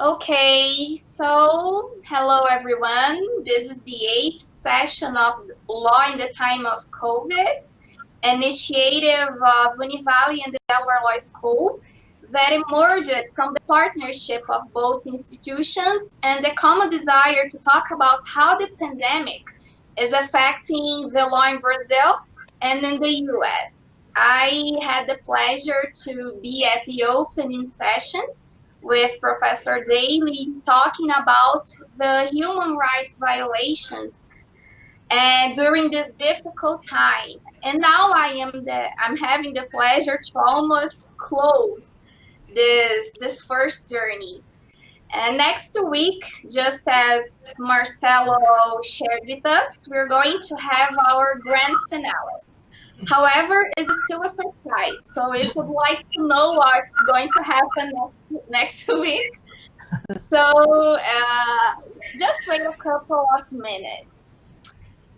Okay, so hello everyone. This is the eighth session of Law in the Time of COVID, initiative of Univali and the Delaware Law School that emerged from the partnership of both institutions and the common desire to talk about how the pandemic is affecting the law in Brazil and in the US. I had the pleasure to be at the opening session with Professor Daly talking about the human rights violations and during this difficult time. And now I'm having the pleasure to almost close this first journey. And next week, just as Marcelo shared with us, we're going to have our grand finale. However, it's still a surprise. So if you'd like to know what's going to happen next week, just wait a couple of minutes.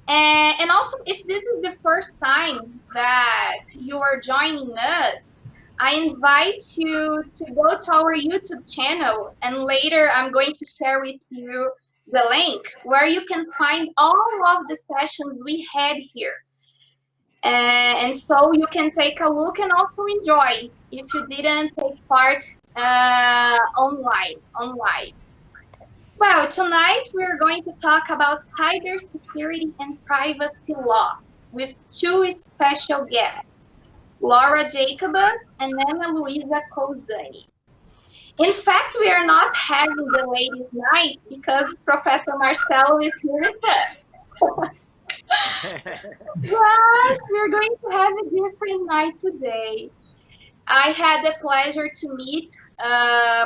And also, if this is the first time that you are joining us, I invite you to go to our YouTube channel, and later I'm going to share with you the link where you can find all of the sessions we had here. And so you can take a look and also enjoy if you didn't take part on live. Well, tonight we're going to talk about cybersecurity and privacy law with two special guests, Laura Jacobus and Ana Luiza Colzani. In fact, we are not having the ladies' night because Professor Marcelo is here with us. But we're going to have a different night today. I had the pleasure to meet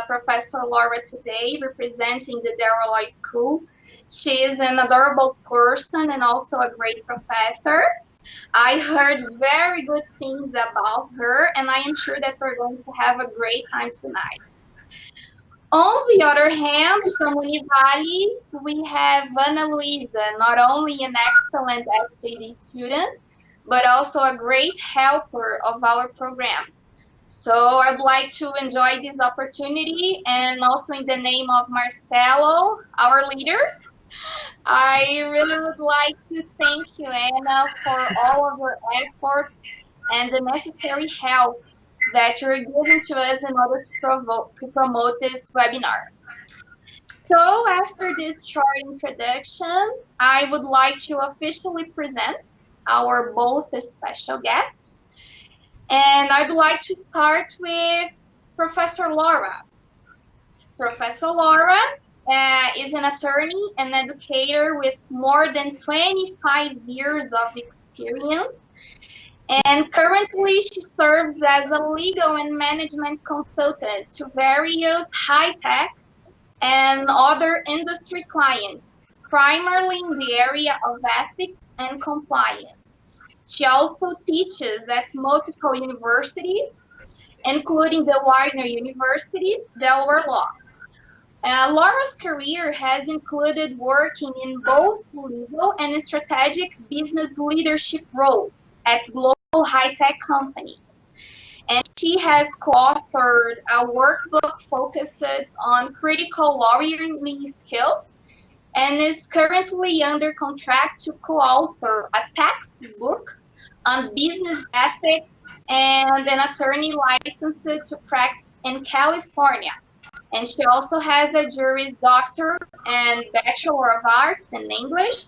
Professor Laura today, representing the Delaware Law School. She is an adorable person and also a great professor. I heard very good things about her, and I am sure that we're going to have a great time tonight. On the other hand, from Univali, we have Ana Luiza, not only an excellent FJD student, but also a great helper of our program. So I'd like to enjoy this opportunity, and also in the name of Marcelo, our leader, I really would like to thank you, Anna, for all of your efforts and the necessary help that you're giving to us in order to promote this webinar. So after this short introduction, I would like to officially present our both special guests. And I'd like to start with Professor Laura. Professor Laura is an attorney and educator with more than 25 years of experience. And currently, she serves as a legal and management consultant to various high-tech and other industry clients, primarily in the area of ethics and compliance. She also teaches at multiple universities, including the Widener University, Delaware Law. Laura's career has included working in both legal and strategic business leadership roles at global high-tech companies. And she has co-authored a workbook focused on critical lawyering skills and is currently under contract to co-author a textbook on business ethics and an attorney licensed to practice in California. And she also has a Juris Doctor and Bachelor of Arts in English,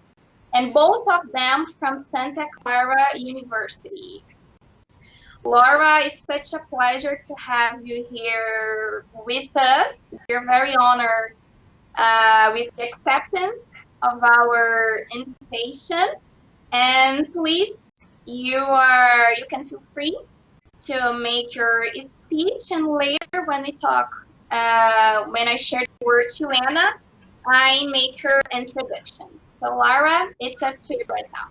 and both of them from Santa Clara University. Laura, it's such a pleasure to have you here with us. We're very honored with the acceptance of our invitation. And please, you can feel free to make your speech, and later when we talk, when I share the word to Anna, I make her introduction. So Laura, it's up to you right now.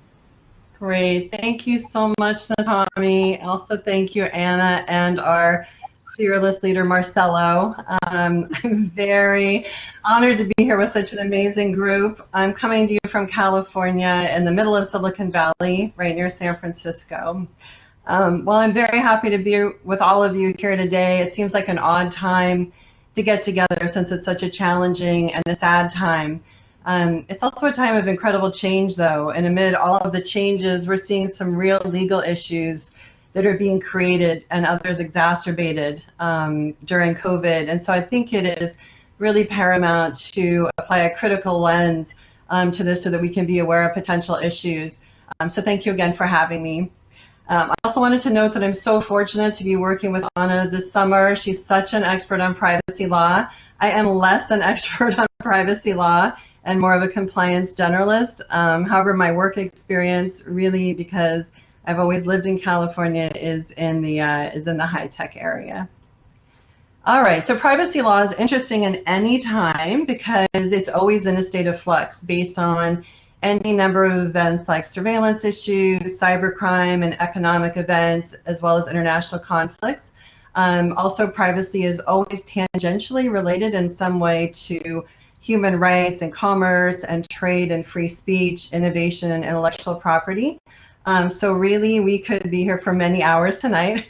Great. Thank you so much, Natami. Also, thank you, Anna, and our fearless leader, Marcelo. I'm very honored to be here with such an amazing group. I'm coming to you from California in the middle of Silicon Valley, right near San Francisco. Well, I'm very happy to be with all of you here today. It seems like an odd time to get together since it's such a challenging and a sad time. It's also a time of incredible change, though, and amid all of the changes, we're seeing some real legal issues that are being created and others exacerbated during COVID. And so I think it is really paramount to apply a critical lens to this so that we can be aware of potential issues. So thank you again for having me. I also wanted to note that I'm so fortunate to be working with Anna this summer. She's such an expert on privacy law. I am less an expert on privacy law and more of a compliance generalist. However, my work experience really, because I've always lived in California, is in the high-tech area. All right, so privacy law is interesting in any time because it's always in a state of flux based on any number of events like surveillance issues, cybercrime, and economic events, as well as international conflicts. Also, privacy is always tangentially related in some way to human rights and commerce and trade and free speech, innovation and intellectual property. So really, we could be here for many hours tonight,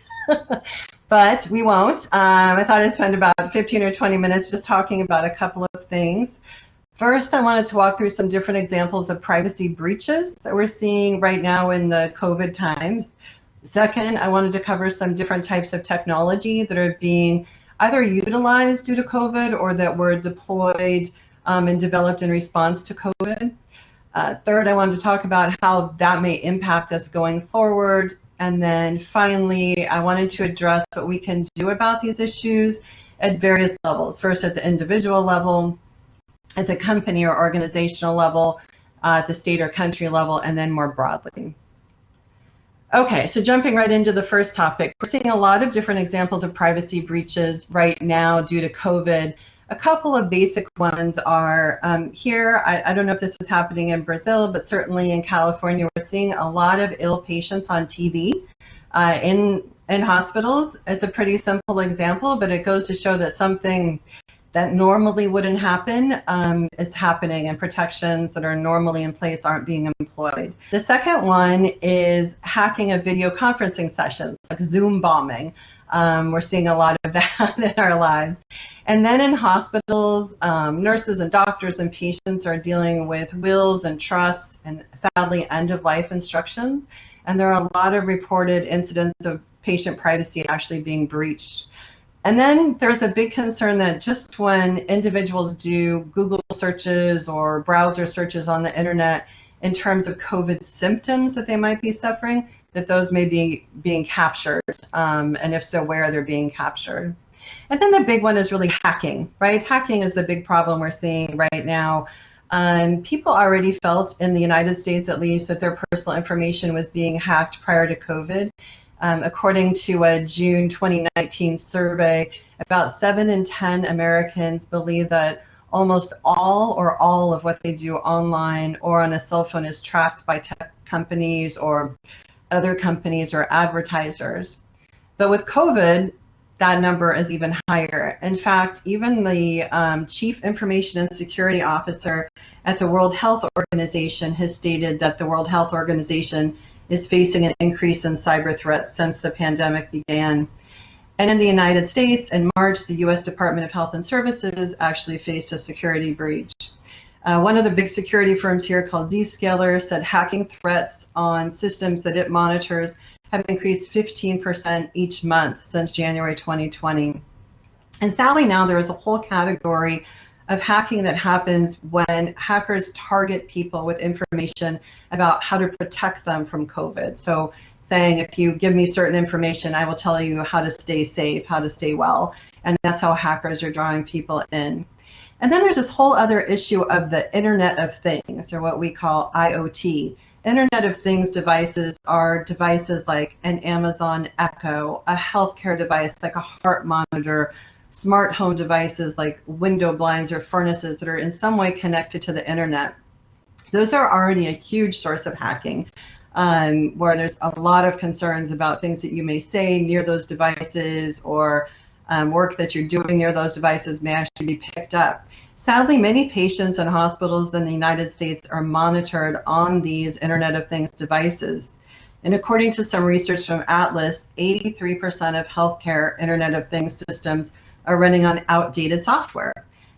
but we won't. I thought I'd spend about 15 or 20 minutes just talking about a couple of things. First, I wanted to walk through some different examples of privacy breaches that we're seeing right now in the COVID times. Second, I wanted to cover some different types of technology that are being either utilized due to COVID or that were deployed and developed in response to COVID. Third, I wanted to talk about how that may impact us going forward. And then finally, I wanted to address what we can do about these issues at various levels. First, at the individual level, at the company or organizational level, at the state or country level, and then more broadly. Okay, so jumping right into the first topic, we're seeing a lot of different examples of privacy breaches right now due to COVID. A couple of basic ones are here, I don't know if this is happening in Brazil, but certainly in California, we're seeing a lot of ill patients on TV in hospitals. It's a pretty simple example, but it goes to show that something that normally wouldn't happen is happening, and protections that are normally in place aren't being employed. The second one is hacking of video conferencing sessions, like Zoom bombing. We're seeing a lot of that in our lives. And then in hospitals, nurses and doctors and patients are dealing with wills and trusts and sadly end-of-life instructions. And there are a lot of reported incidents of patient privacy actually being breached. And then there's a big concern that just when individuals do Google searches or browser searches on the internet in terms of COVID symptoms that they might be suffering, that those may be being captured, and if so, where they're being captured. And then the big one is really hacking, right? Hacking is the big problem we're seeing right now. People already felt, in the United States at least, that their personal information was being hacked prior to COVID. According to a June 2019 survey, about 7 in 10 Americans believe that almost all or all of what they do online or on a cell phone is tracked by tech companies or other companies or advertisers. But with COVID, that number is even higher. In fact, even the Chief Information and Security Officer at the World Health Organization has stated that the World Health Organization is facing an increase in cyber threats since the pandemic began. And in the United States, in March, the US Department of Health and Services actually faced a security breach. One of the big security firms here called Zscaler said hacking threats on systems that it monitors have increased 15% each month since January 2020. And sadly now there is a whole category of hacking that happens when hackers target people with information about how to protect them from COVID. So saying, if you give me certain information, I will tell you how to stay safe, how to stay well. And that's how hackers are drawing people in. And then there's this whole other issue of the Internet of Things, or what we call IoT. Internet of Things devices are devices like an Amazon Echo, a healthcare device like a heart monitor, smart home devices like window blinds or furnaces that are in some way connected to the internet. Those are already a huge source of hacking, where there's a lot of concerns about things that you may say near those devices, or work that you're doing near those devices may actually be picked up. Sadly, many patients in hospitals in the United States are monitored on these Internet of Things devices. And according to some research from Atlas, 83% of healthcare Internet of Things systems are running on outdated software.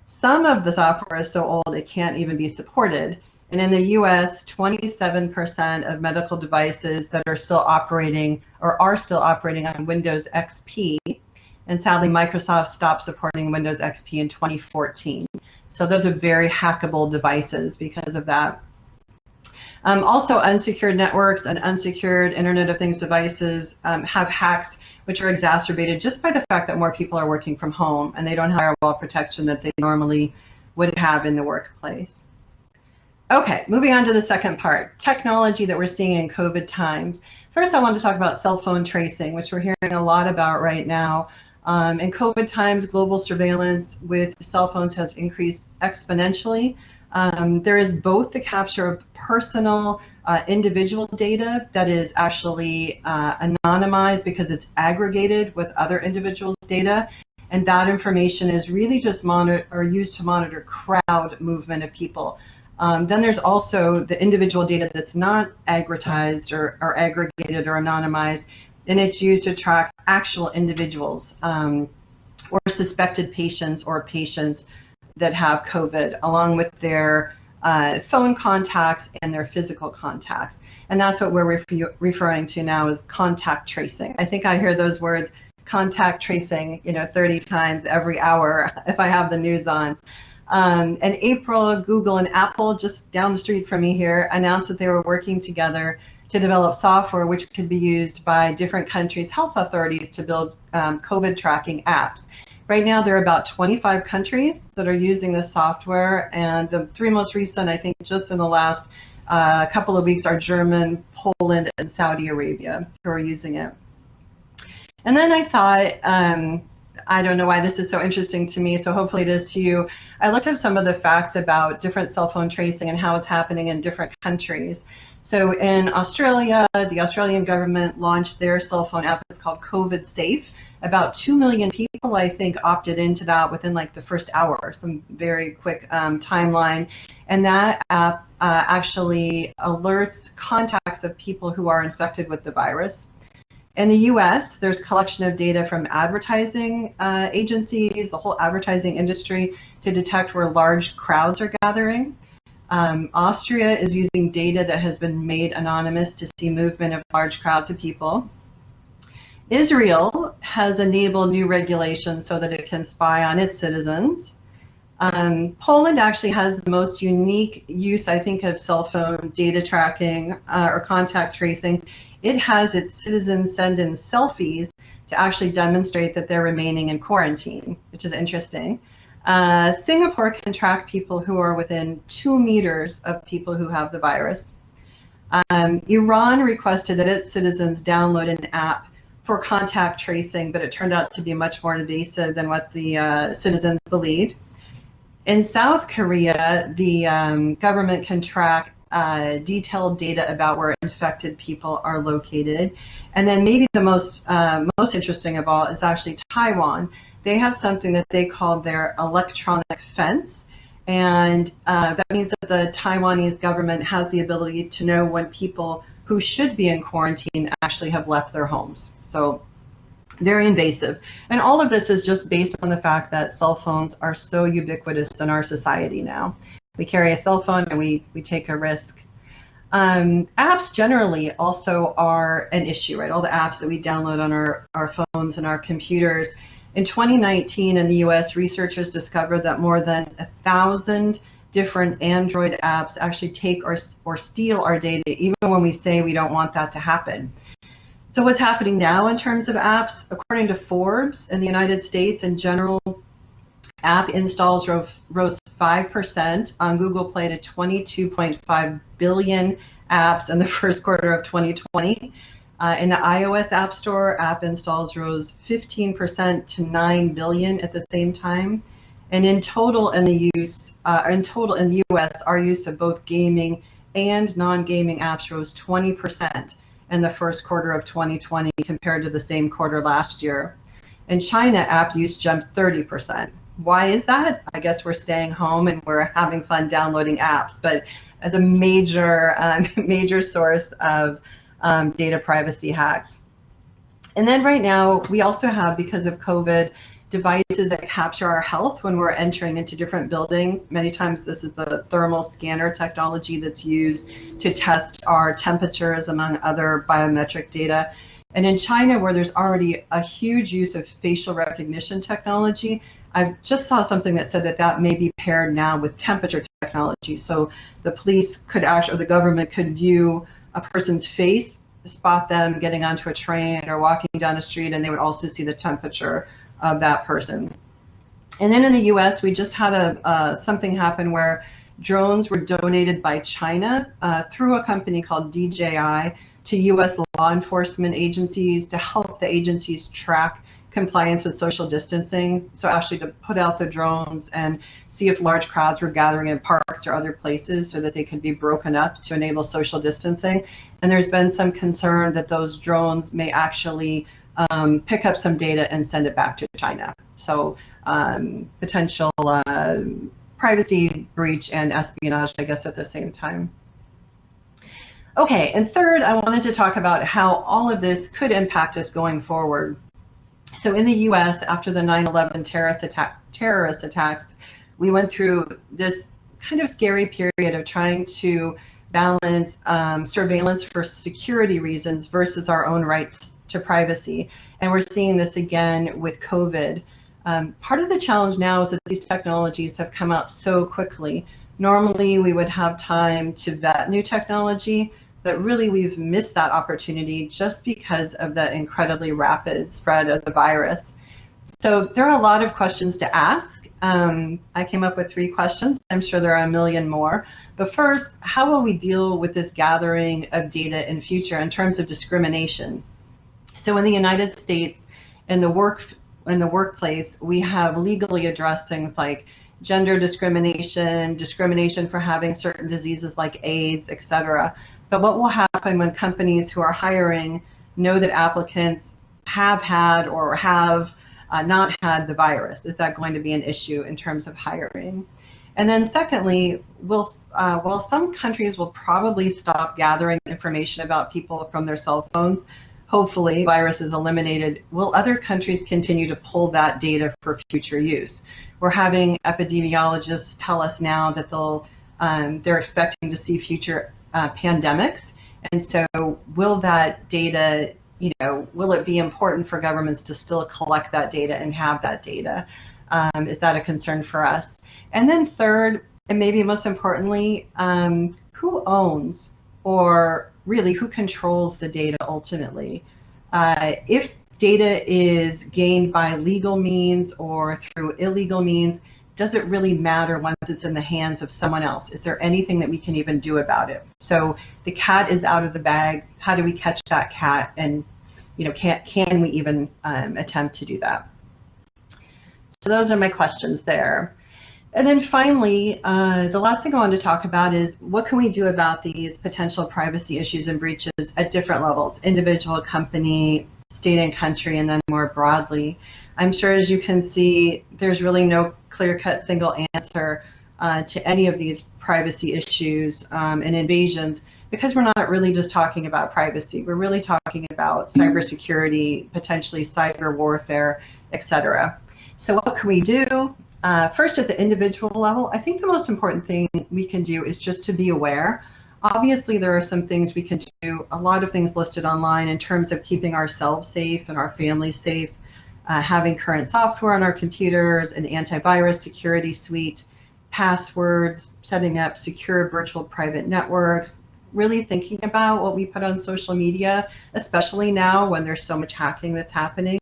Some of the software is so old it can't even be supported. And in the US, 27% of medical devices that are still operating on Windows XP. And sadly, Microsoft stopped supporting Windows XP in 2014. So those are very hackable devices because of that. Also, unsecured networks and unsecured Internet of Things devices have hacks which are exacerbated just by the fact that more people are working from home and they don't have firewall protection that they normally would have in the workplace. Okay, moving on to the second part, technology that we're seeing in COVID times. First, I want to talk about cell phone tracing, which we're hearing a lot about right now. In COVID times, global surveillance with cell phones has increased exponentially. There is both the capture of personal individual data that is actually anonymized because it's aggregated with other individuals' data, and that information is really just used to monitor crowd movement of people. Then there's also the individual data that's not aggregatized or aggregated or anonymized, and it's used to track actual individuals or suspected patients or patients that have COVID, along with their phone contacts and their physical contacts. And that's what we're referring to now as contact tracing. I think I hear those words, contact tracing, 30 times every hour if I have the news on. In April, Google and Apple, just down the street from me here, announced that they were working together to develop software which could be used by different countries' health authorities to build COVID tracking apps. Right now, there are about 25 countries that are using this software, and the three most recent, I think just in the last couple of weeks, are Germany, Poland, and Saudi Arabia who are using it. And then I thought, I don't know why this is so interesting to me, so hopefully it is to you. I looked up some of the facts about different cell phone tracing and how it's happening in different countries. So in Australia, the Australian government launched their cell phone app. It's called COVID Safe. About 2 million people, I think, opted into that within like the first hour, some very quick timeline. And that app actually alerts contacts of people who are infected with the virus. In the US, there's collection of data from advertising agencies, the whole advertising industry, to detect where large crowds are gathering. Austria is using data that has been made anonymous to see movement of large crowds of people. Israel has enabled new regulations so that it can spy on its citizens. Poland actually has the most unique use, I think, of cell phone data tracking or contact tracing. It has its citizens send in selfies to actually demonstrate that they're remaining in quarantine, which is interesting. Singapore can track people who are within 2 meters of people who have the virus. Iran requested that its citizens download an app for contact tracing, but it turned out to be much more invasive than what the citizens believed. In South Korea, the government can track detailed data about where infected people are located. And then maybe the most interesting of all is actually Taiwan. They have something that they call their electronic fence. And that means that the Taiwanese government has the ability to know when people who should be in quarantine actually have left their homes. So very invasive. And all of this is just based on the fact that cell phones are so ubiquitous in our society now. We carry a cell phone and we take a risk. Apps generally also are an issue, right? All the apps that we download on our phones and our computers. In 2019 in the US, researchers discovered that more than 1,000 different Android apps actually take or steal our data, even when we say we don't want that to happen. So what's happening now in terms of apps? According to Forbes, in the United States in general, app installs rose 5% on Google Play to 22.5 billion apps in the first quarter of 2020. In the iOS App Store, app installs rose 15% to 9 billion at the same time. And in total in the US, our use of both gaming and non-gaming apps rose 20% in the first quarter of 2020 compared to the same quarter last year. In China, app use jumped 30%. Why is that? I guess we're staying home and we're having fun downloading apps, but as a major source of data privacy hacks. And then right now, we also have, because of COVID, devices that capture our health when we're entering into different buildings. Many times this is the thermal scanner technology that's used to test our temperatures, among other biometric data. And in China, where there's already a huge use of facial recognition technology, I just saw something that said that that may be paired now with temperature technology. So the police could actually, or the government could view a person's face, spot them getting onto a train or walking down a street, and they would also see the temperature of that person. And then in the US, we just had something happen where drones were donated by China through a company called DJI to US law enforcement agencies to help the agencies track compliance with social distancing. So actually to put out the drones and see if large crowds were gathering in parks or other places so that they could be broken up to enable social distancing. And there's been some concern that those drones may actually pick up some data and send it back to China. So potential privacy breach and espionage, I guess, at the same time. Okay, and third, I wanted to talk about how all of this could impact us going forward. So in the US, after the 9/11 terrorist attacks, we went through this kind of scary period of trying to balance surveillance for security reasons versus our own rights to privacy. And we're seeing this again with COVID. Part of the challenge now is that these technologies have come out so quickly. Normally, we would have time to vet new technology, but really we've missed that opportunity just because of the incredibly rapid spread of the virus. So there are a lot of questions to ask. I came up with 3 questions. I'm sure there are a million more. But first, how will we deal with this gathering of data in future in terms of discrimination? So in the United States, in the workplace, we have legally addressed things like gender discrimination, discrimination for having certain diseases like AIDS, etc. But what will happen when companies who are hiring know that applicants have had or have not had the virus? Is that going to be an issue in terms of hiring? And then secondly, while some countries will probably stop gathering information about people from their cell phones, hopefully the virus is eliminated, will other countries continue to pull that data for future use? We're having epidemiologists tell us now that they're expecting to see future pandemics, and so will that data, will it be important for governments to still collect that data and have that data? Is that a concern for us? And then third, and maybe most importantly, who owns or really who controls the data ultimately? If data is gained by legal means or through illegal means, does it really matter once it's in the hands of someone else? Is there anything that we can even do about it? So the cat is out of the bag. How do we catch that cat? And can we even attempt to do that? So those are my questions there. And then finally, the last thing I wanted to talk about is what can we do about these potential privacy issues and breaches at different levels, individual, company, state and country, and then more broadly. I'm sure, as you can see, there's really no clear-cut single answer to any of these privacy issues and invasions, because we're not really just talking about privacy. We're really talking about cybersecurity, potentially cyber warfare, etc. So what can we do? First, at the individual level, I think the most important thing we can do is just to be aware. Obviously, there are some things we can do, a lot of things listed online in terms of keeping ourselves safe and our families safe, having current software on our computers, an antivirus security suite, passwords, setting up secure virtual private networks, really thinking about what we put on social media, especially now when there's so much hacking that's happening.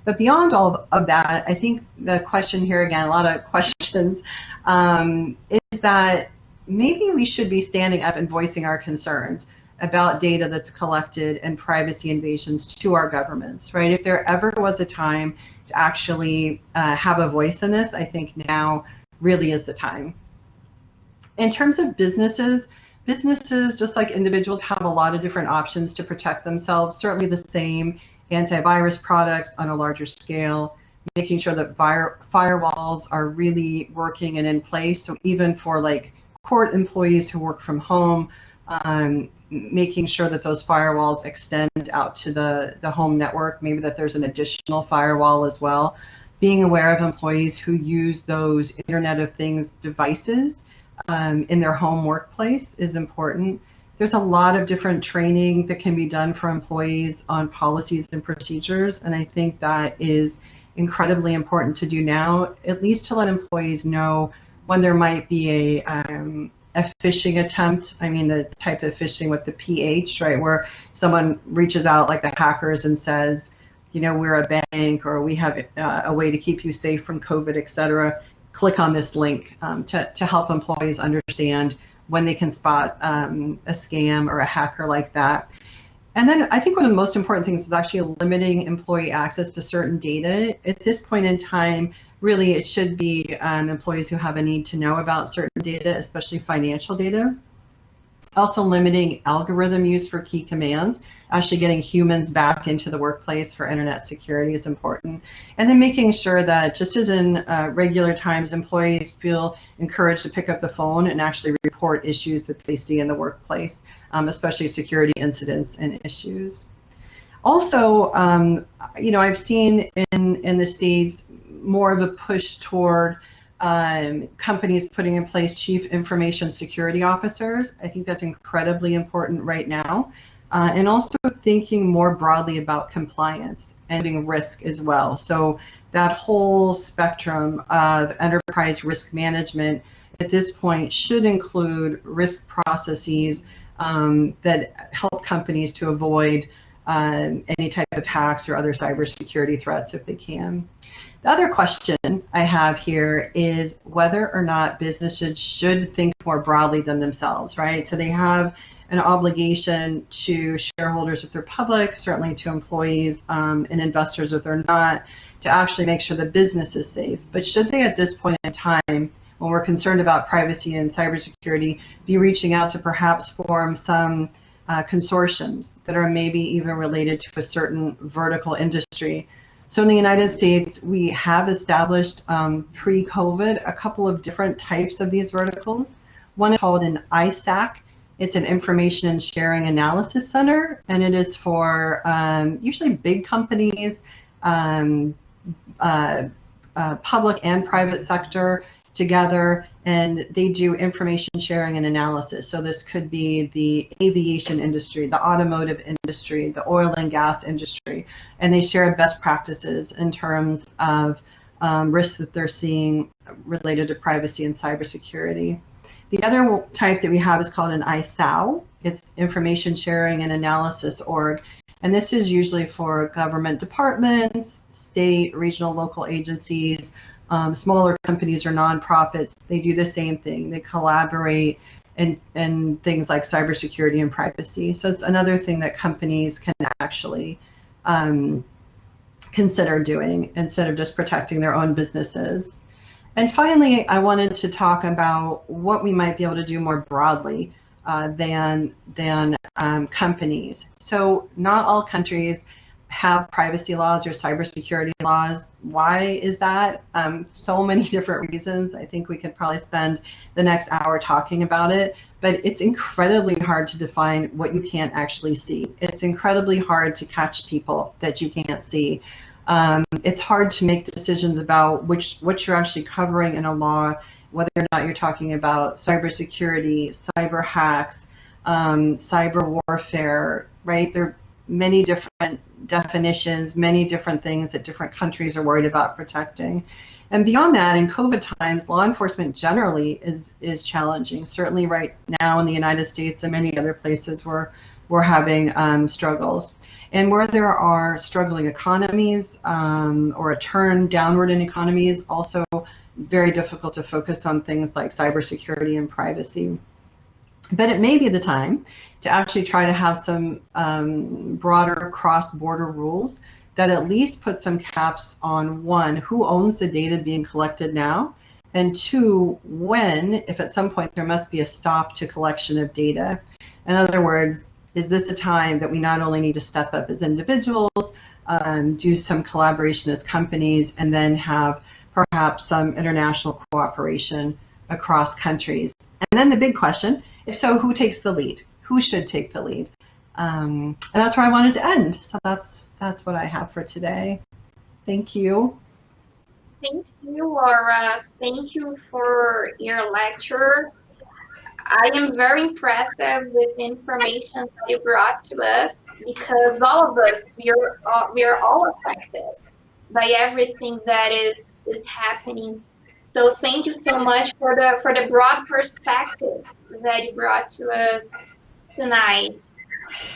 But beyond all of that, I think the question here, again, a lot of questions, is that maybe we should be standing up and voicing our concerns about data that's collected and privacy invasions to our governments, right? If there ever was a time to actually have a voice in this, I think now really is the time. In terms of businesses, just like individuals, have a lot of different options to protect themselves, certainly the same antivirus products on a larger scale, making sure that firewalls are really working and in place. So even for like court employees who work from home, making sure that those firewalls extend out to the home network, maybe that there's an additional firewall as well. being aware of employees who use those Internet of Things devices in their home workplace is important. There's a lot of different training that can be done for employees on policies and procedures, and I think that is incredibly important to do now, at least to let employees know when there might be a phishing attempt. I mean, the type of phishing with the PH, right, where someone reaches out like the hackers and says, you know, we're a bank, or we have a way to keep you safe from COVID, et cetera. Click on this link to help employees understand when they can spot a scam or a hacker like that. And then I think one of the most important things is actually limiting employee access to certain data. At this point in time, really it should be employees who have a need to know about certain data, especially financial data. Also limiting algorithm use for key commands. Actually getting humans back into the workplace for internet security is important. And then making sure that, just as in regular times, employees feel encouraged to pick up the phone and actually report issues that they see in the workplace, especially security incidents and issues. Also, you know, I've seen in the States more of a push toward companies putting in place chief information security officers. I think that's incredibly important right now. And also thinking more broadly about compliance and risk as well. So that whole spectrum of enterprise risk management at this point should include risk processes that help companies to avoid any type of hacks or other cybersecurity threats if they can. The other question I have here is whether or not businesses should think more broadly than themselves, right? So they have an obligation to shareholders if they're public, certainly to employees and investors if they're not, to actually make sure the business is safe. But should they, at this point in time, when we're concerned about privacy and cybersecurity, be reaching out to perhaps form some consortiums that are maybe even related to a certain vertical industry? So in the United States, we have established pre-COVID a couple of different types of these verticals. One is called an ISAC. It's an Information and Sharing Analysis Center, and it is for usually big companies, public and private sector together, and they do information sharing and analysis. So this could be the aviation industry, the automotive industry, the oil and gas industry, and they share best practices in terms of risks that they're seeing related to privacy and cybersecurity. The other type that we have is called an ISAO. It's Information Sharing and Analysis Org, and this is usually for government departments, state, regional, local agencies, smaller companies or nonprofits. They do the same thing. They collaborate in things like cybersecurity and privacy. So it's another thing that companies can actually consider doing instead of just protecting their own businesses. And finally, I wanted to talk about what we might be able to do more broadly than companies. So not all countries have privacy laws or cybersecurity laws. Why is that? So many different reasons. I think we could probably spend the next hour talking about it, but it's incredibly hard to define what you can't actually see. It's incredibly hard to catch people that you can't see. It's hard to make decisions about what you're actually covering in a law, whether or not you're talking about cybersecurity, cyber hacks, cyber warfare, right? There are many different definitions, many different things that different countries are worried about protecting. And beyond that, in COVID times, law enforcement generally is challenging. Certainly right now in the United States and many other places where we're having struggles. And where there are struggling economies or a turn downward in economies, also very difficult to focus on things like cybersecurity and privacy. But it may be the time to actually try to have some broader cross-border rules that at least put some caps on, one, who owns the data being collected now, and two, when, if at some point there must be a stop to collection of data. In other words, is this a time that we not only need to step up as individuals, do some collaboration as companies, and then have perhaps some international cooperation across countries? And then the big question, if so, who takes the lead? Who should take the lead? And that's where I wanted to end. So that's what I have for today. Thank you. Thank you, Laura. Thank you for your lecture. I am very impressive with the information that you brought to us because all of us we are all affected by everything that is happening. So thank you so much for the broad perspective that you brought to us tonight.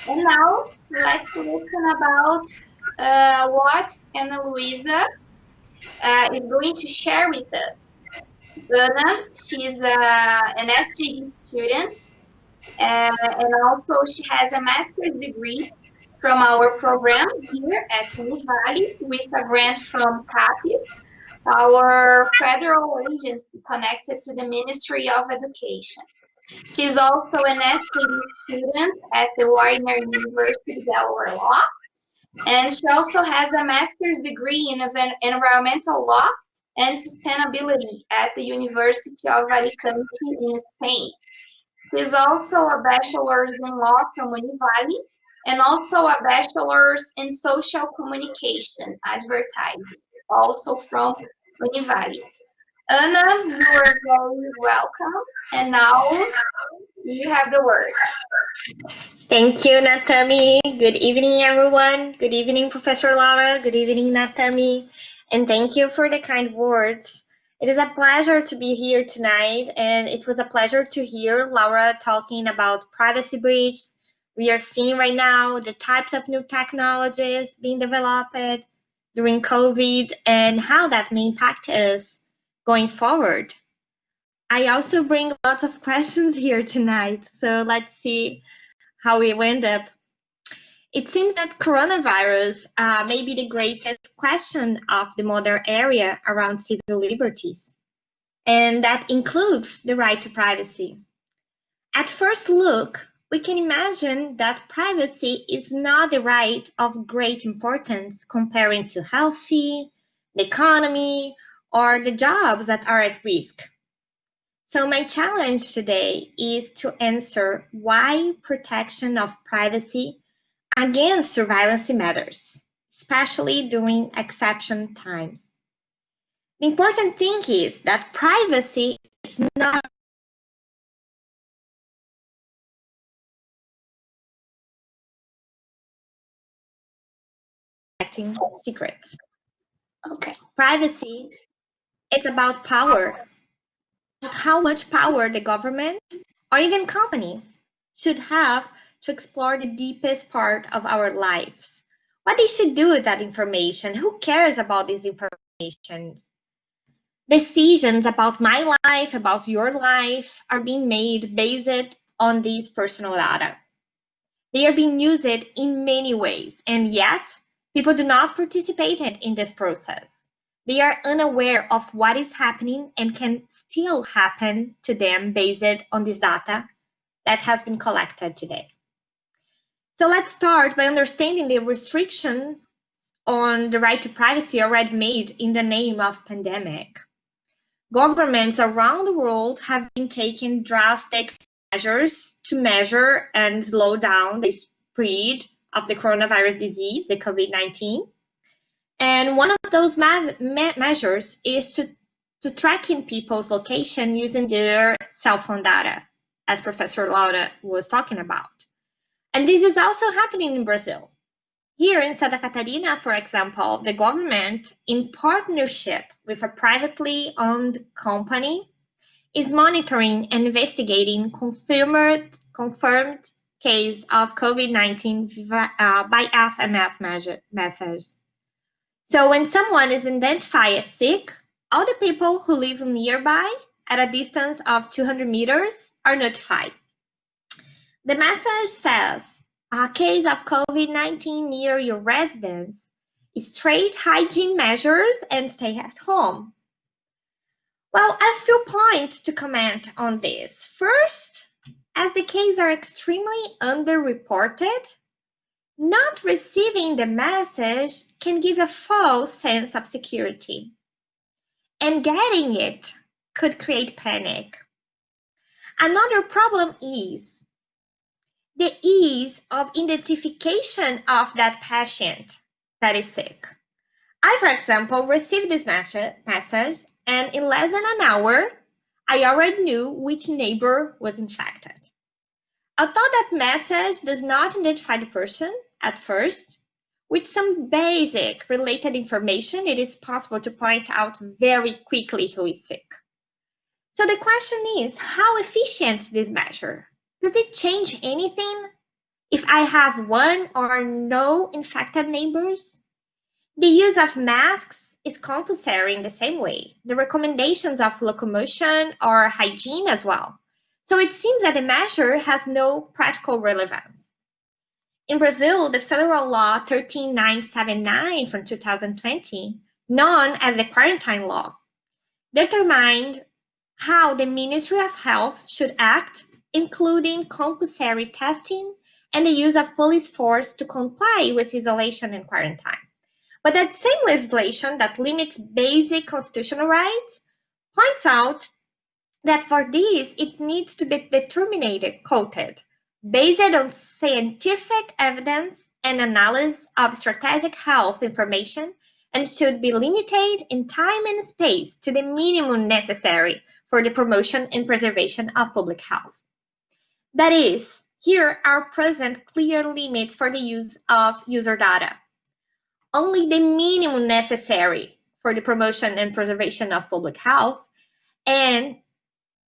And now let's listen about what Ana Luisa is going to share with us. Anna, she's an SGD student, and also she has a master's degree from our program here at Univali with a grant from CAPES, our federal agency connected to the Ministry of Education. She's also an SGD student at the Widener University Delaware Law, and she also has a master's degree in environmental law and sustainability at the University of Alicante in Spain. She is also a bachelor's in law from Univali and also a bachelor's in social communication advertising, also from Univali. Anna, you are very welcome. And now you have the word. Thank you, Natami. Good evening, everyone. Good evening, Professor Laura. Good evening, Natami. And thank you for the kind words. It is a pleasure to be here tonight, and it was a pleasure to hear Laura talking about privacy breaches. We are seeing right now the types of new technologies being developed during COVID and how that may impact us going forward. I also bring lots of questions here tonight, so let's see how we end up. It seems that coronavirus may be the greatest question of the modern era around civil liberties, and that includes the right to privacy. At first look, we can imagine that privacy is not the right of great importance comparing to healthy, the economy, or the jobs that are at risk. So my challenge today is to answer why protection of privacy against surveillance matters, especially during exception times. The important thing is that privacy is not protecting secrets. Okay. Privacy is about power, about how much power the government or even companies should have to explore the deepest part of our lives. What they should do with that information, who cares about these information? Decisions about my life, about your life, are being made based on these personal data. They are being used in many ways, and yet people do not participate in this process. They are unaware of what is happening and can still happen to them based on this data that has been collected today. So let's start by understanding the restriction on the right to privacy already made in the name of pandemic. Governments around the world have been taking drastic measures to measure and slow down the spread of the coronavirus disease, the COVID-19. And one of those measures is to tracking people's location using their cell phone data, as Professor Laura was talking about. And this is also happening in Brazil. Here in Santa Catarina, for example, the government, in partnership with a privately owned company, is monitoring and investigating confirmed case of COVID-19 by SMS messages. So when someone is identified as sick, all the people who live nearby at a distance of 200 meters are notified. The message says, a case of COVID-19 near your residence, strict hygiene measures, and stay at home. Well, a few points to comment on this. First, as the cases are extremely underreported, not receiving the message can give a false sense of security, and getting it could create panic. Another problem is the ease of identification of that patient that is sick. I, for example, received this message, and in less than an hour, I already knew which neighbor was infected. Although that message does not identify the person at first, with some basic related information, it is possible to point out very quickly who is sick. So the question is, how efficient is this measure? Does it change anything if I have one or no infected neighbors? The use of masks is compulsory in the same way. The recommendations of locomotion are hygiene as well. So it seems that the measure has no practical relevance. In Brazil, the federal law 13979 from 2020, known as the quarantine law, determined how the Ministry of Health should act, including compulsory testing and the use of police force to comply with isolation and quarantine. But that same legislation that limits basic constitutional rights points out that for this it needs to be quoted, based on scientific evidence and analysis of strategic health information, and should be limited in time and space to the minimum necessary for the promotion and preservation of public health. That is, here are present clear limits for the use of user data. Only the minimum necessary for the promotion and preservation of public health, and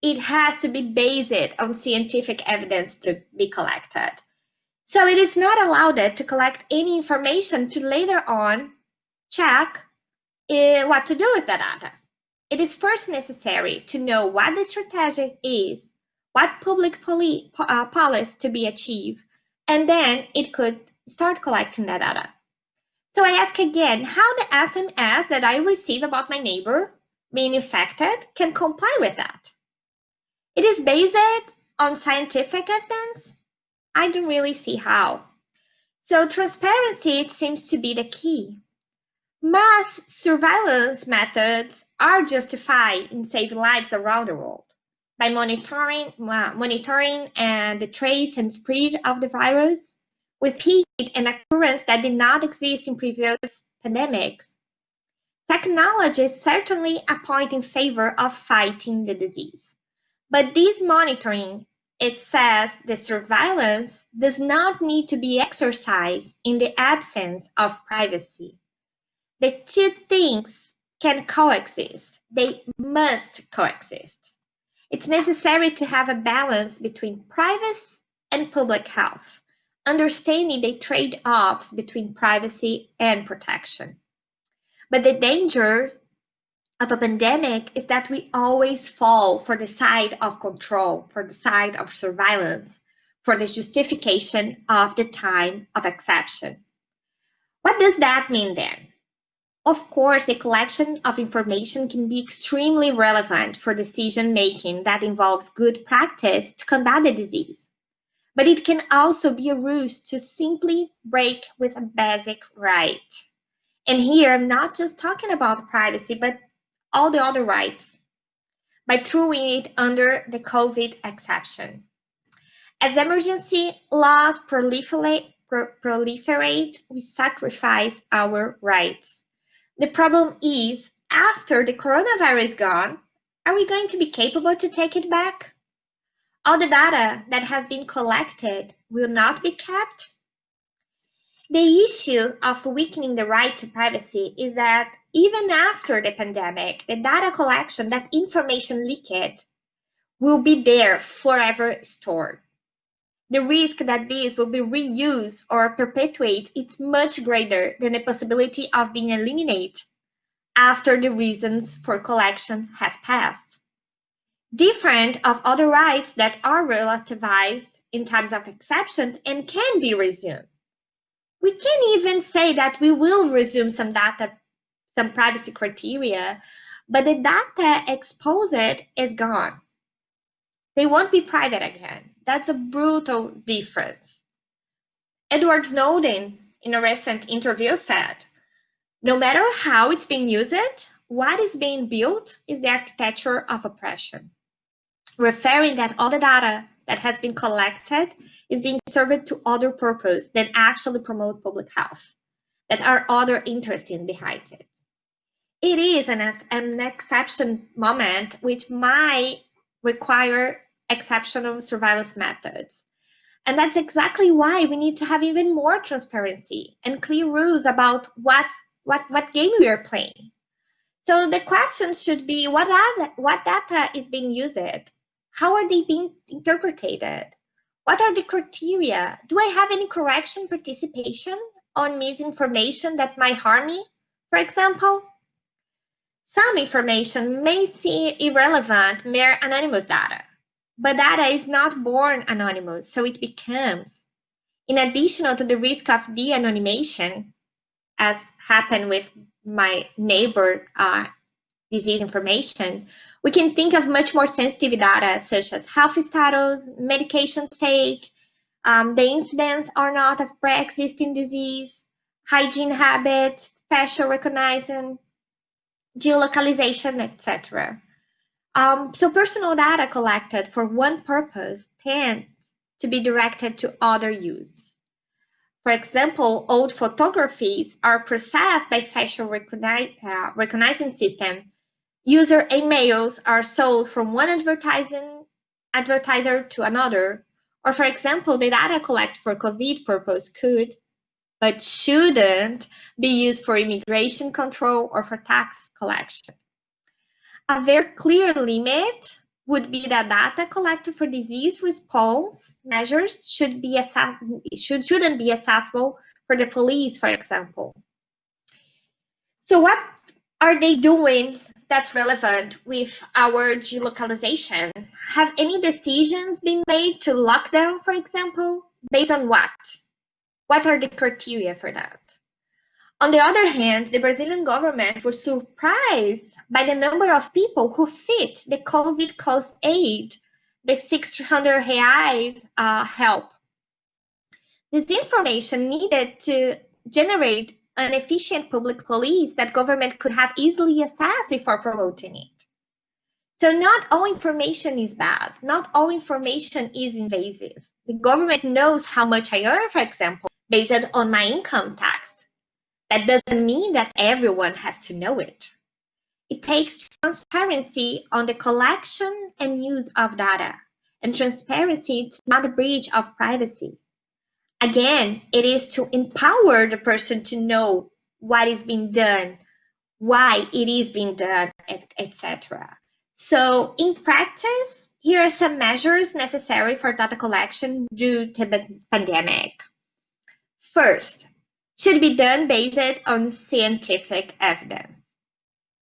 it has to be based on scientific evidence to be collected. So it is not allowed to collect any information to later on check what to do with the data. It is first necessary to know what the strategy is, what public policy to be achieved, and then it could start collecting that data. So I ask again, how the SMS that I receive about my neighbor being infected can comply with that? It is based on scientific evidence? I don't really see how. So transparency, it seems to be the key. Mass surveillance methods are justified in saving lives around the world by monitoring and the trace and spread of the virus with speed and occurrence that did not exist in previous pandemics. Technology is certainly a point in favor of fighting the disease. But this monitoring, it says the surveillance does not need to be exercised in the absence of privacy. The two things can coexist. They must coexist. It's necessary to have a balance between privacy and public health, understanding the trade-offs between privacy and protection. But the dangers of a pandemic is that we always fall for the side of control, for the side of surveillance, for the justification of the time of exception. What does that mean then? Of course, the collection of information can be extremely relevant for decision-making that involves good practice to combat the disease. But it can also be a ruse to simply break with a basic right. And here, I'm not just talking about privacy, but all the other rights, by throwing it under the COVID exception. As emergency laws proliferate, we sacrifice our rights. The problem is, after the coronavirus is gone, are we going to be capable to take it back? All the data that has been collected will not be kept? The issue of weakening the right to privacy is that even after the pandemic, the data collection, that information leakage, will be there forever stored. The risk that this will be reused or perpetuated is much greater than the possibility of being eliminated after the reasons for collection has passed. Different of other rights that are relativized in times of exception and can be resumed. We can even say that we will resume some privacy criteria, but the data exposed is gone. They won't be private again. That's a brutal difference. Edward Snowden, in a recent interview, said, "No matter how it's being used, what is being built is the architecture of oppression," referring that all the data that has been collected is being served to other purpose than actually promote public health. that are other interesting behind it. It is an exception moment which might require exceptional surveillance methods. And that's exactly why we need to have even more transparency and clear rules about what game we are playing. So the question should be, what data is being used? How are they being interpreted? What are the criteria? Do I have any correction participation on misinformation that might harm me, for example? Some information may seem irrelevant, mere anonymous data, but data is not born anonymous, so it becomes, in addition to the risk of de-anonymation, as happened with my neighbor disease information, we can think of much more sensitive data such as health status, medication take, the incidence or not of pre-existing disease, hygiene habits, facial recognition, geolocalization, etc. So personal data collected for one purpose tends to be directed to other use. For example, old photographies are processed by facial recognition system. User emails are sold from one advertiser to another. Or for example, the data collected for COVID purpose could, but shouldn't, be used for immigration control or for tax collection. A very clear limit would be that data collected for disease response measures shouldn't be accessible for the police, for example. So what are they doing that's relevant with our geolocalization? Have any decisions been made to lock down, for example? Based on what? What are the criteria for that? On the other hand, the Brazilian government was surprised by the number of people who fit the COVID cost aid, the 600 reais help. This information needed to generate an efficient public police that government could have easily assessed before promoting it. So not all information is bad. Not all information is invasive. The government knows how much I earn, for example, based on my income tax. That doesn't mean that everyone has to know it. It takes transparency on the collection and use of data. And transparency is not a breach of privacy. Again, it is to empower the person to know what is being done, why it is being done, etc. So in practice, here are some measures necessary for data collection due to the pandemic. First, should be done based on scientific evidence.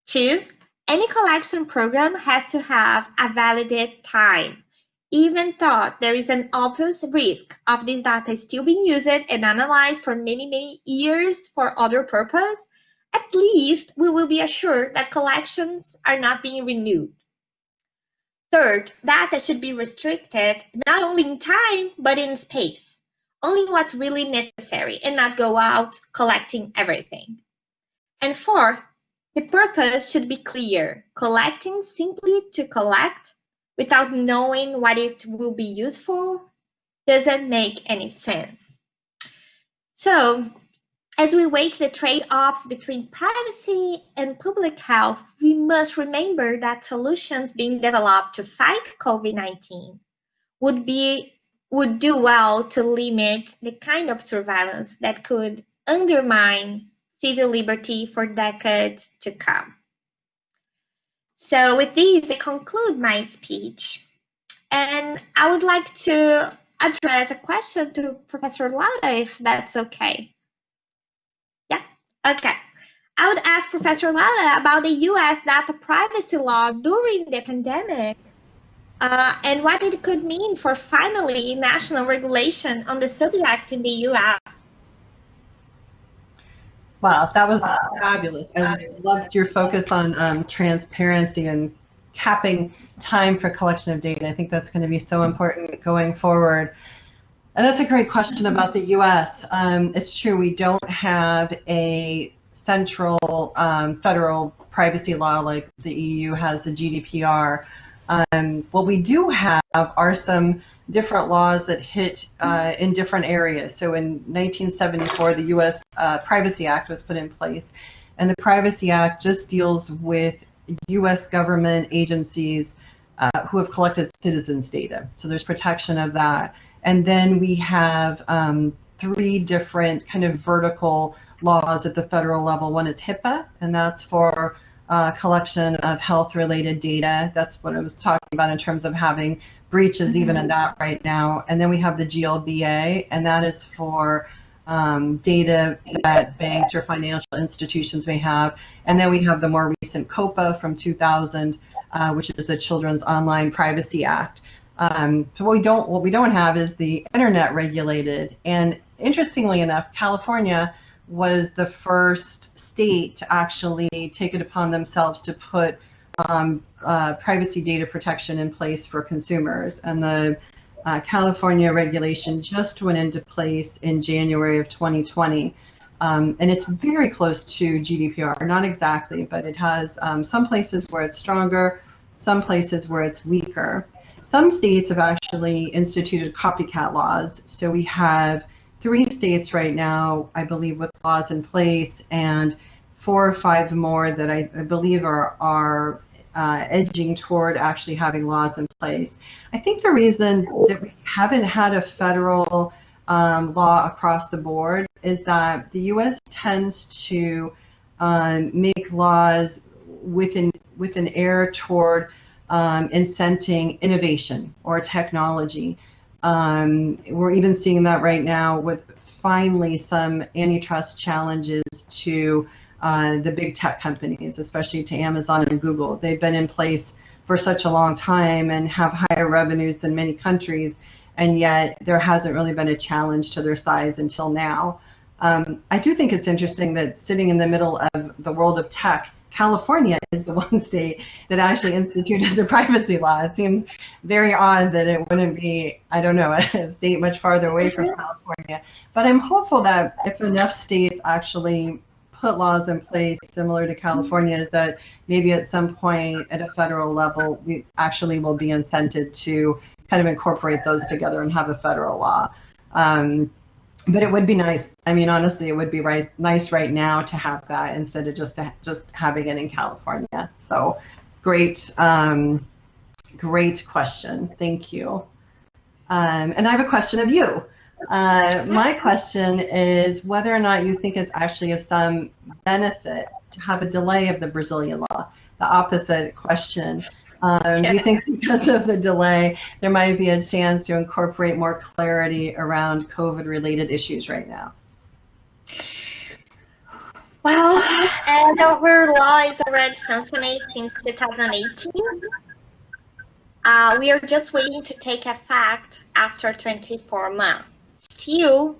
2, any collection program has to have a validated time. Even though there is an obvious risk of this data still being used and analyzed for many years for other purpose, at least we will be assured that collections are not being renewed. Third, data should be restricted not only in time, but in space. Only what's really necessary and not go out collecting everything. And fourth, the purpose should be clear. Collecting simply to collect without knowing what it will be used for doesn't make any sense. So, as we weigh the trade-offs between privacy and public health, we must remember that solutions being developed to fight COVID-19 would do well to limit the kind of surveillance that could undermine civil liberty for decades to come. So with this, I conclude my speech. And I would like to address a question to Professor Laura, if that's okay. Yeah, okay. I would ask Professor Laura about the US data privacy law during the pandemic. And what it could mean for finally national regulation on the subject in the U.S. Wow, that was fabulous. I loved your focus on transparency and capping time for collection of data. I think that's going to be so important going forward. And that's a great question about the U.S. It's true, we don't have a central federal privacy law like the EU has the GDPR. What we do have are some different laws that hit in different areas. So in 1974, the U.S. Privacy Act was put in place, and the Privacy Act just deals with U.S. government agencies who have collected citizens' data. So there's protection of that. And then we have three different kind of vertical laws at the federal level. One is Hipaa, and that's for collection of health-related data. That's what I was talking about in terms of having breaches even in that right now. And then we have the GLBA, and that is for data that banks or financial institutions may have. And then we have the more recent COPA from 2000, which is the Children's Online Privacy Act. So what we don't have is the internet regulated. And interestingly enough, California was the first state to actually take it upon themselves to put privacy data protection in place for consumers. And the California regulation just went into place in January of 2020. And it's very close to GDPR, not exactly, but it has some places where it's stronger, some places where it's weaker. Some states have actually instituted copycat laws. So we have 3 states right now, I believe, with laws in place, and 4 or 5 more that I believe are edging toward actually having laws in place. I think the reason that we haven't had a federal law across the board is that the U.S. tends to make laws with an air toward incenting innovation or technology. We're even seeing that right now with finally some antitrust challenges to the big tech companies, especially to Amazon and Google. They've been in place for such a long time and have higher revenues than many countries, and yet there hasn't really been a challenge to their size until now. I do think it's interesting that sitting in the middle of the world of tech, California is the one state that actually instituted the privacy law. It seems very odd that it wouldn't be, I don't know, a state much farther away from California. But I'm hopeful that if enough states actually put laws in place similar to California's, that maybe at some point at a federal level, we actually will be incented to kind of incorporate those together and have a federal law. But it would be nice. I mean, honestly, it would be nice right now to have that instead of just having it in California. So, great question. Thank you. And I have a question of you. My question is whether or not you think it's actually of some benefit to have a delay of the Brazilian law. The opposite question. Do you think because of the delay, there might be a chance to incorporate more clarity around COVID-related issues right now? Well, our law is already sanctioned since 2018. We are just waiting to take effect after 24 months. Still,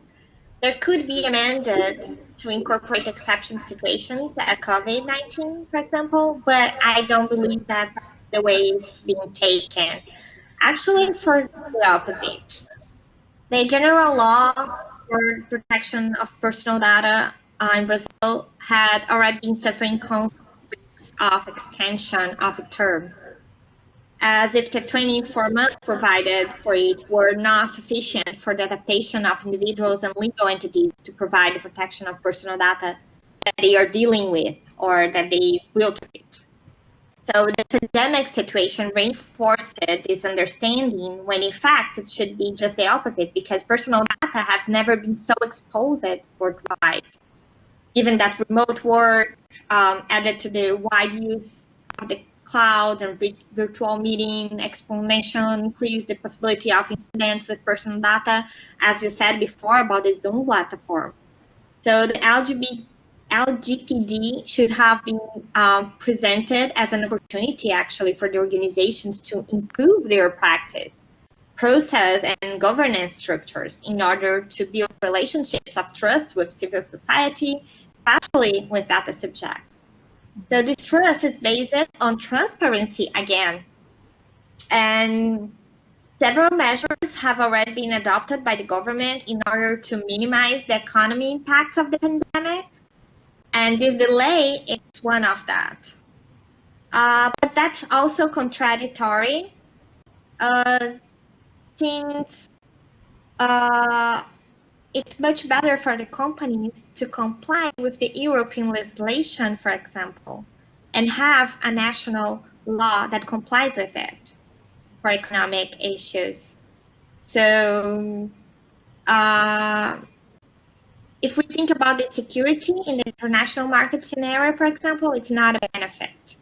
there could be amended to incorporate exception situations as COVID-19, for example, but I don't believe that's the way it's being taken. Actually, for the opposite. The general law for protection of personal data in Brazil had already been suffering consequences of extension of a term, as if the 24 months provided for it were not sufficient for the adaptation of individuals and legal entities to provide the protection of personal data that they are dealing with or that they will treat. So the pandemic situation reinforced this understanding when in fact it should be just the opposite, because personal data have never been so exposed worldwide. Given that remote work added to the wide use of the cloud and virtual meeting exponentially increased the possibility of incidents with personal data, as you said before about the Zoom platform. So the LGPD should have been presented as an opportunity actually for the organizations to improve their practice, process, and governance structures in order to build relationships of trust with civil society, especially with data subjects. So this trust is based on transparency again. And several measures have already been adopted by the government in order to minimize the economic impacts of the pandemic. And this delay is one of that. But but that's also contradictory, since it's much better for the companies to comply with the European legislation, for example, and have a national law that complies with it for economic issues. So if we think about the security in the international market scenario, for example, it's not a benefit.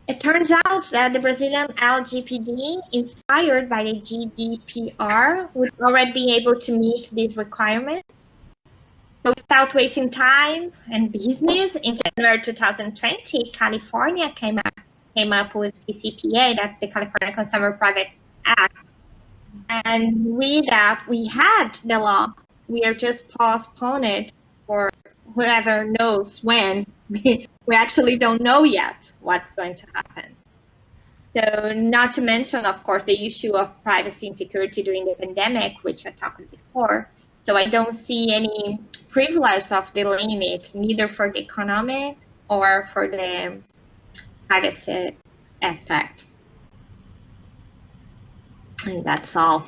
It turns out that the Brazilian LGPD, inspired by the GDPR, would already be able to meet these requirements. So without wasting time and business, in January 2020, California came up with CCPA, that's the California Consumer Private Act. And we had the law. We are just postponed it for whoever knows when. We actually don't know yet what's going to happen. So not to mention, of course, the issue of privacy and security during the pandemic, which I talked before. So I don't see any privilege of delaying it, neither for the economic or for the privacy aspect. And that's all.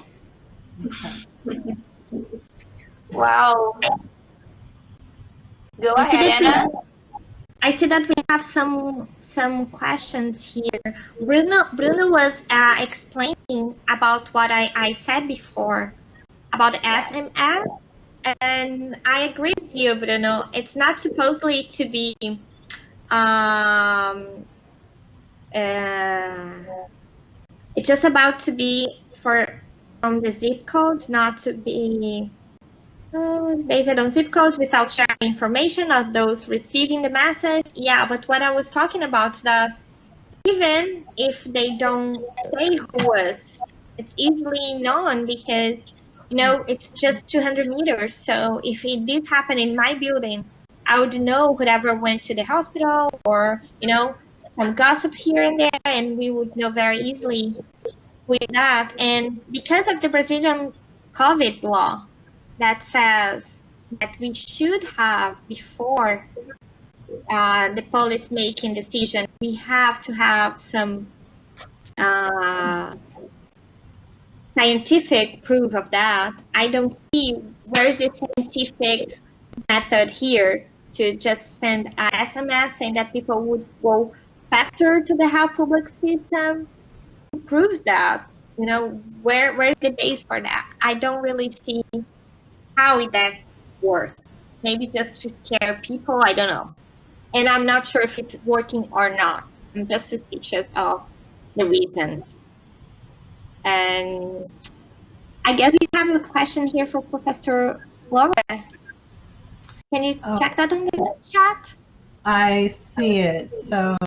Wow. Go ahead, Anna. I see that we have some questions here. Bruno was explaining about what I said before about SMS, and I agree with you, Bruno. It's not supposedly to be it's just about to be from the zip codes, not to be based on zip codes without sharing information of those receiving the message. Yeah, but what I was talking about is that even if they don't say who was, it's easily known because, it's just 200 meters. So if it did happen in my building, I would know whoever went to the hospital or, some gossip here and there, and we would know very easily with that. And because of the Brazilian COVID law that says that we should have, before the police making decision, we have to have some scientific proof of that. I don't see where is the scientific method here to just send a SMS saying that people would go faster to the health public system. Who proves that? Where's the base for that? I don't really see how that works. Maybe just to scare people, I don't know. And I'm not sure if it's working or not. I'm just suspicious of the reasons. And I guess we have a question here for Professor Laura. Can you check that on the chat? I see it. So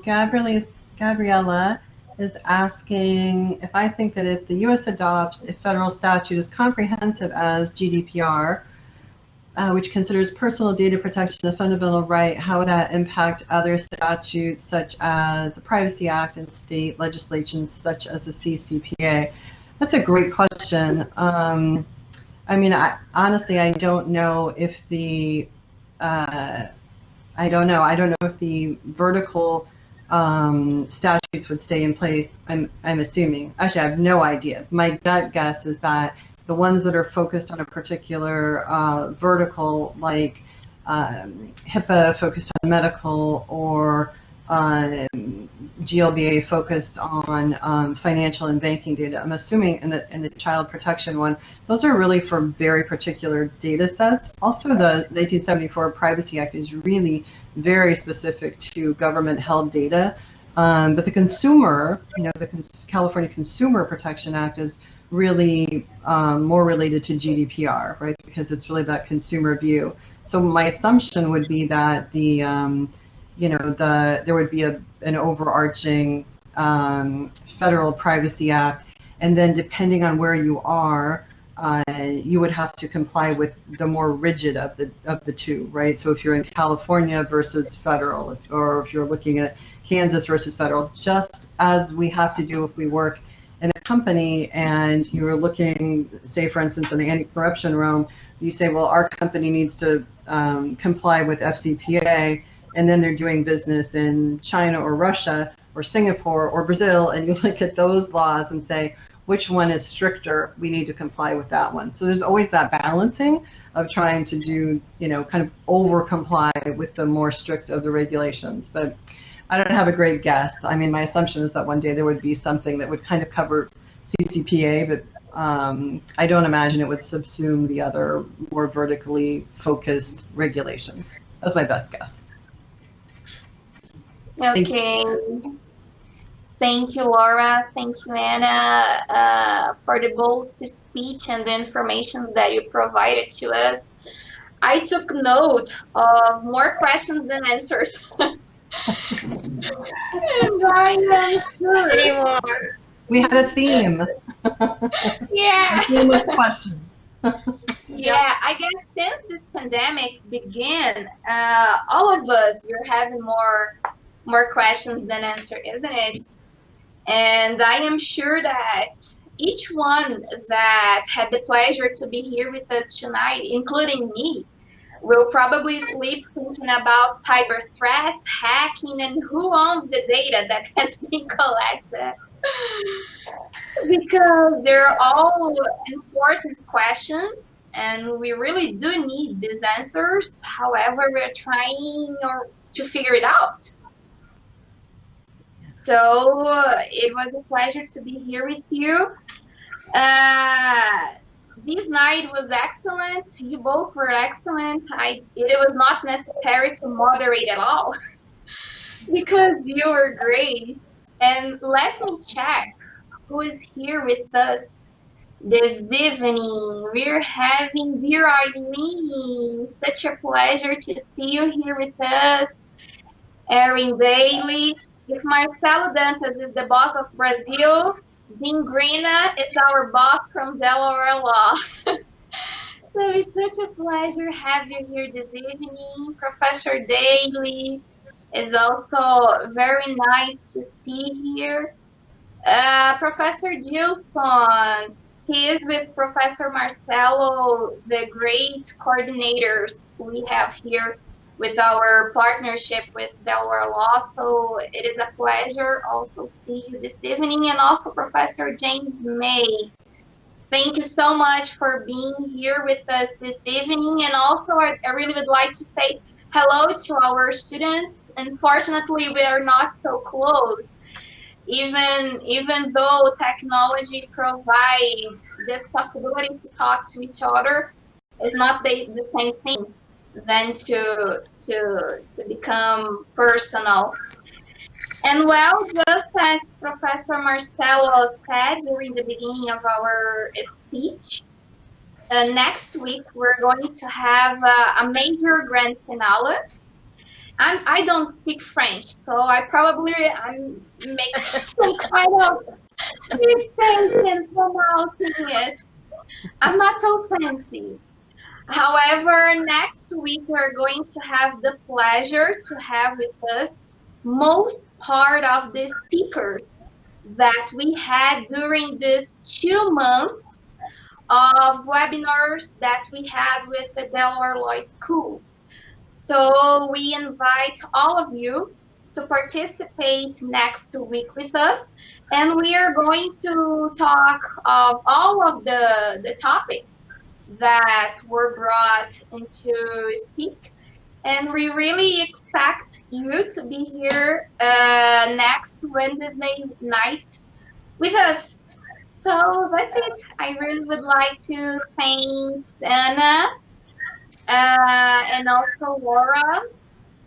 Gabriella is asking if I think that if the U.S. adopts a federal statute as comprehensive as GDPR, which considers personal data protection a fundamental right, how would that impact other statutes such as the Privacy Act and state legislations such as the CCPA? That's a great question. Honestly, I don't know if the I don't know if the vertical statutes would stay in place. I'm assuming. Actually, I have no idea. My gut guess is that the ones that are focused on a particular vertical, like Hipaa focused on medical, or GLBA focused on financial and banking data. I'm assuming in the child protection one, those are really for very particular data sets. Also, the 1974 Privacy Act is really very specific to government-held data. But the consumer, the California Consumer Protection Act is really more related to GDPR, right? Because it's really that consumer view. So my assumption would be that there would be an overarching federal Privacy Act, and then depending on where you are, you would have to comply with the more rigid of the two, right? So if you're in California versus federal, or if you're looking at Kansas versus federal, just as we have to do if we work in a company and you're looking, say for instance, in the anti-corruption realm, you say, well, our company needs to comply with FCPA, and then they're doing business in China or Russia, or Singapore or Brazil, and you look at those laws and say, which one is stricter? We need to comply with that one. So there's always that balancing of trying to do, kind of over comply with the more strict of the regulations. But I don't have a great guess. I mean, my assumption is that one day there would be something that would kind of cover CCPA, but I don't imagine it would subsume the other more vertically focused regulations. That's my best guess. Okay. Thank you, Laura. Thank you, Anna, for the both speech and the information that you provided to us. I took note of more questions than answers. And I am sure. We had a theme. Yeah. A theme was questions. Yeah, I guess since this pandemic began, all of us, we're having more questions than answers, isn't it? And I am sure that each one that had the pleasure to be here with us tonight, including me, will probably sleep thinking about cyber threats, hacking, and who owns the data that has been collected. Because they're all important questions, and we really do need these answers. However, we're trying to figure it out. So it was a pleasure to be here with you. This night was excellent. You both were excellent. It was not necessary to moderate at all because you were great. And let me check who is here with us this evening. We're having dear Eileen. Such a pleasure to see you here with us. Erin Daly. If Marcelo Dantas is the boss of Brazil, Dean Grina is our boss from Delaware Law. So it's such a pleasure to have you here this evening. Professor Daly is also very nice to see here. Professor Gilson, he is with Professor Marcelo, the great coordinators we have here with our partnership with Delaware Law. So it is a pleasure also see you this evening, and also Professor James May. Thank you so much for being here with us this evening. And also I really would like to say hello to our students. Unfortunately, we are not so close. Even though technology provides this possibility to talk to each other, it's not the same thing than to become personal. And well, just as Professor Marcelo said during the beginning of our speech, next week we're going to have a major grand finale. I don't speak French, so I'm making some kind of mistake in pronouncing it. I'm not so fancy. However, next week we're going to have the pleasure to have with us most part of the speakers that we had during these 2 months of webinars that we had with the Delaware Law School. So we invite all of you to participate next week with us, and we are going to talk of all of the topics that were brought into speak, and we really expect you to be here next Wednesday night with us. So that's it. I really would like to thank Anna and also Laura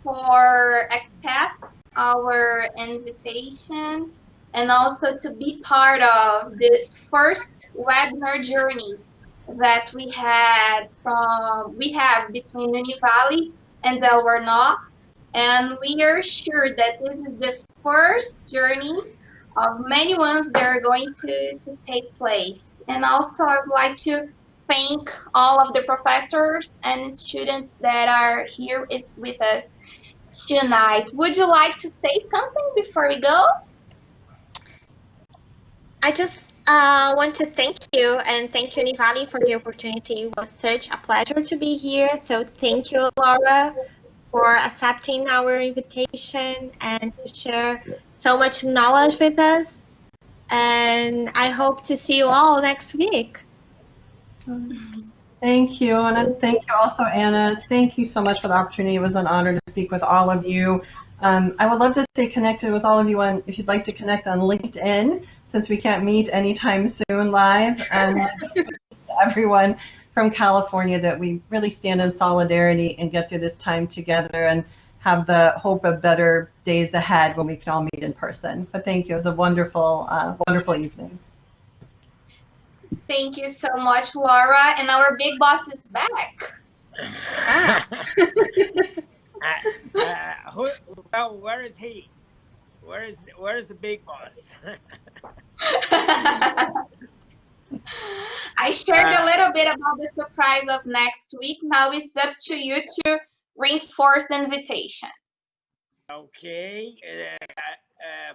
for accept our invitation and also to be part of this first webinar journey that we have between Univali and Delaware Law. And we are sure that this is the first journey of many ones that are going to take place. And also I would like to thank all of the professors and students that are here with us tonight. Would you like to say something before we go? I just want to thank you and thank Univali for the opportunity. It was such a pleasure to be here. So thank you, Laura, for accepting our invitation and to share so much knowledge with us. And I hope to see you all next week. Thank you, and thank you also, Anna. Thank you so much for the opportunity. It was an honor to speak with all of you. I would love to stay connected with all of you if you'd like to connect on LinkedIn, since we can't meet anytime soon live. Everyone from California, that we really stand in solidarity and get through this time together and have the hope of better days ahead when we can all meet in person. But thank you. It was a wonderful, wonderful evening. Thank you so much, Laura. And our big boss is back. Well, where is he? Where is the big boss? I shared a little bit about the surprise of next week. Now it's up to you to reinforce the invitation. Okay.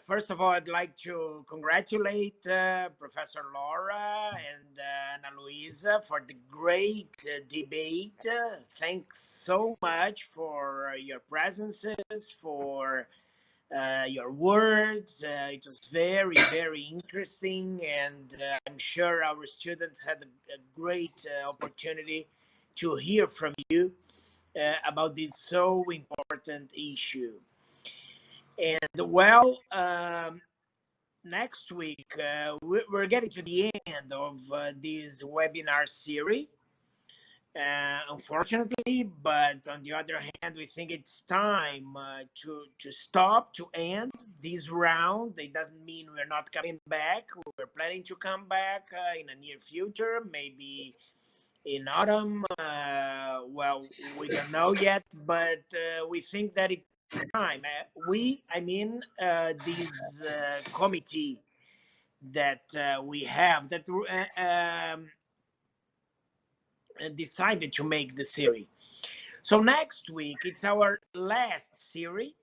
First of all, I'd like to congratulate Professor Laura and Ana Luiza for the great debate. Thanks so much for your presences, for your words. It was very, very interesting, and I'm sure our students had a great opportunity to hear from you about this so important issue. And well, next week we're getting to the end of this webinar series. Unfortunately, but on the other hand, we think it's time to stop, to end this round. It doesn't mean we're not coming back. We're planning to come back in the near future, maybe in autumn. Well, we don't know yet, but we think that it's time. I mean, this committee that we have that decided to make the series. So next week, it's our last series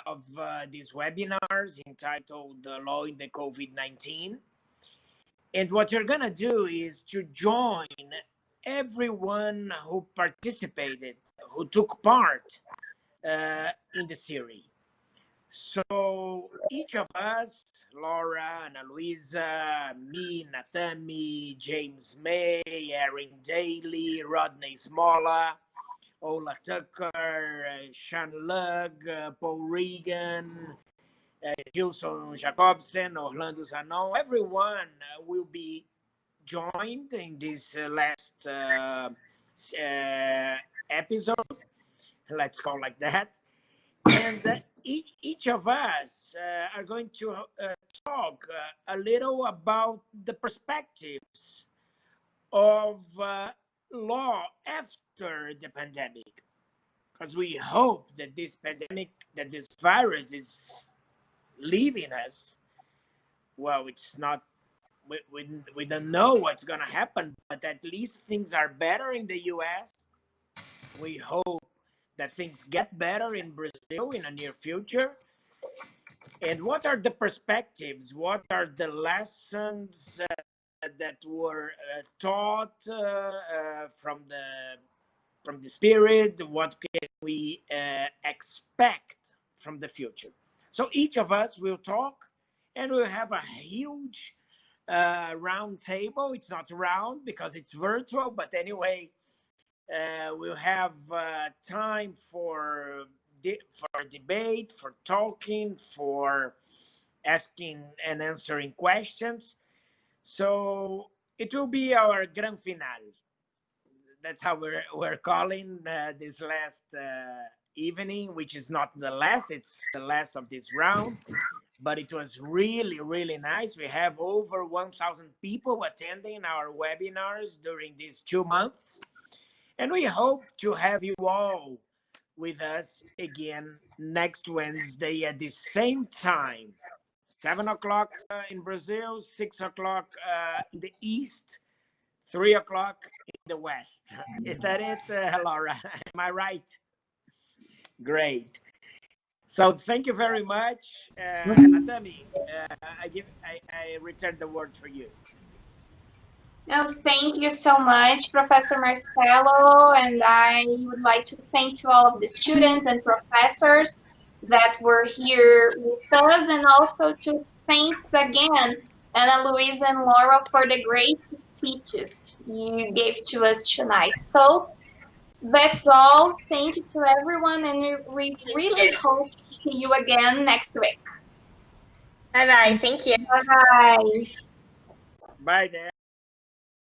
of these webinars entitled Law in the COVID-19. And what you're going to do is to join everyone who participated, who took part in the series. So each of us, Laura, Ana Luiza, me, Natami, James May, Erin Daly, Rodney Smolla, Ola Tucker, Sean Lugg, Paul Regan, Gilson Jacobson, Orlando Zanon, everyone will be joined in this last episode, let's call it like that. And each of us are going to talk a little about the perspectives of law after the pandemic, because we hope that this pandemic, that this virus is leaving us. Well, it's not, we don't know what's going to happen, but at least things are better in the US. We hope that things get better in Brazil in the near future. And what are the perspectives? What are the lessons that were taught from the spirit? What can we expect from the future? So each of us will talk, and we'll have a huge round table. It's not round because it's virtual, but anyway, we'll have time for debate, for talking, for asking and answering questions. So it will be our grand finale. That's how we're calling this last evening, which is not the last, it's the last of this round. But it was really, really nice. We have over 1,000 people attending our webinars during these 2 months. And we hope to have you all with us again next Wednesday at the same time. 7 o'clock in Brazil, 6 o'clock in the East, 3 o'clock in the West. Is that it, Laura? Am I right? Great. So thank you very much. Natami, I return the word for you. No, thank you so much, Professor Marcelo, and I would like to thank to all of the students and professors. that were here with us, and also to thanks again Ana Luisa and Laura for the great speeches you gave to us tonight. So that's all. Thank you to everyone, and we Thank really you. hope to see you again next week. Bye bye. Thank you. Bye bye. Bye then.